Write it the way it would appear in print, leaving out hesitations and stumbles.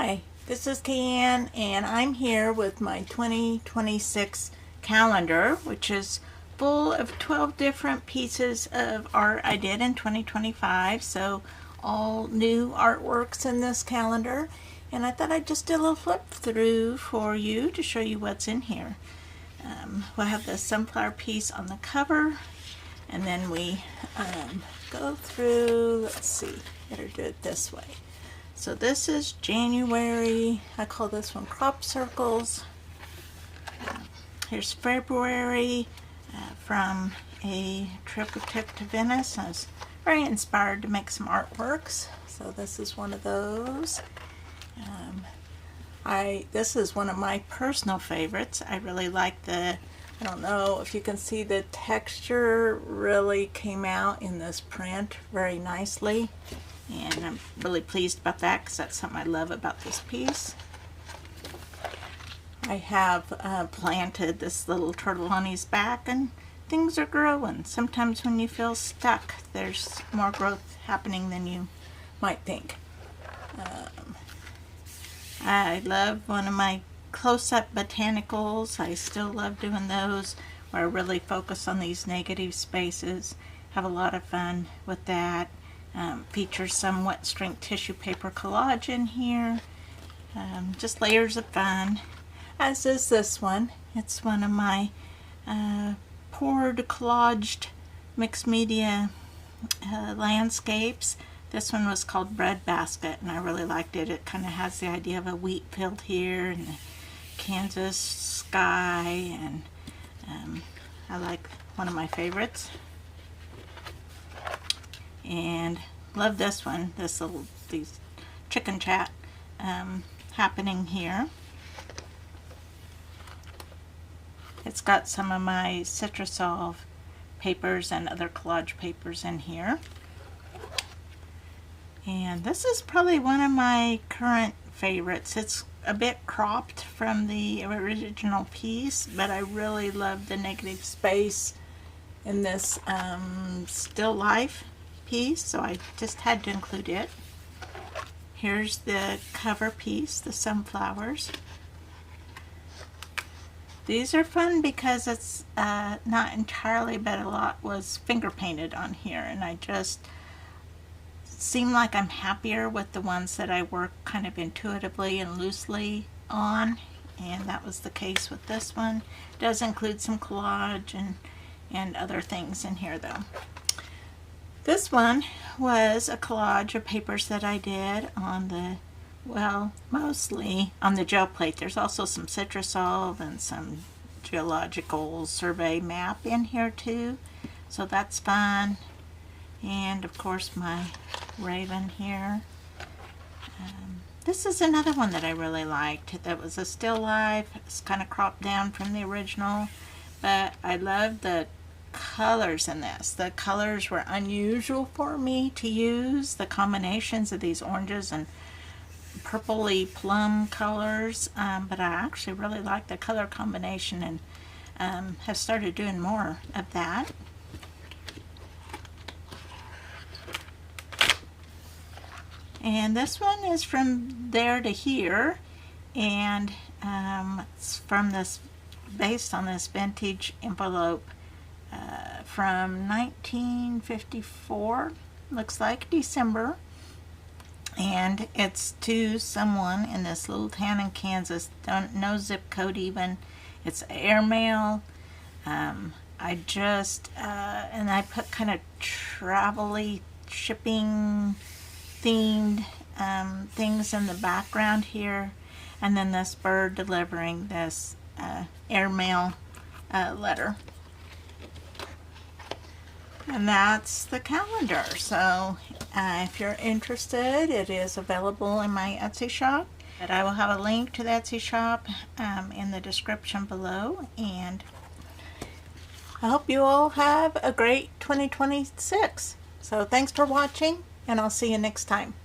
Hi, this is Kay-Ann, and I'm here with my 2026 calendar, which is full of 12 different pieces of art I did in 2025. So all new artworks in this calendar, and I thought I'd just do a little flip through for you to show you what's in here. We'll have the sunflower piece on the cover, and then we go through, let's see, better do it this way. So this is January. I call this one Crop Circles. Here's February from a trip to Venice. I was very inspired to make some artworks. So this is one of those. This is one of my personal favorites. I really like I don't know if you can see, the texture really came out in this print very nicely. And I'm really pleased about that because that's something I love about this piece. I have planted this little turtle on his back, and things are growing. Sometimes when you feel stuck, there's more growth happening than you might think. I love one of my close-up botanicals. I still love doing those, where I really focus on these negative spaces. Have a lot of fun with that. Features some wet strength tissue paper collage in here. Just layers of fun. As is this one. It's one of my poured collaged mixed media landscapes. This one was called Bread Basket, and I really liked it. It kind of has the idea of a wheat field here and the Kansas sky, and I like one of my favorites. And love this one, these chicken chat happening here. It's got some of my Citrusol papers and other collage papers in here. And this is probably one of my current favorites. It's a bit cropped from the original piece, but I really love the negative space in this still life piece, so I just had to include it. Here's the cover piece, the sunflowers. These are fun because it's not entirely, but a lot was finger painted on here, and I just seem like I'm happier with the ones that I work kind of intuitively and loosely on, and that was the case with this one. It does include some collage and other things in here though. This one was a collage of papers that I did on mostly on the gel plate. There's also some Citrusol and some geological survey map in here too, so that's fun. And of course my raven here. This is another one that I really liked. That was a still life. It's kind of cropped down from the original, but I love the colors in this. The colors were unusual for me to use, the combinations of these oranges and purpley plum colors, but I actually really like the color combination, and have started doing more of that. And this one is From There to Here, and it's from this, based on this vintage envelope from 1954, looks like December, and it's to someone in this little town in Kansas. No zip code even. It's airmail. I just and I put kind of travel-y, shipping themed things in the background here, and then this bird delivering this airmail letter. And that's the calendar. So if you're interested, it is available in my Etsy shop. But I will have a link to the Etsy shop in the description below. And I hope you all have a great 2026. So thanks for watching, and I'll see you next time.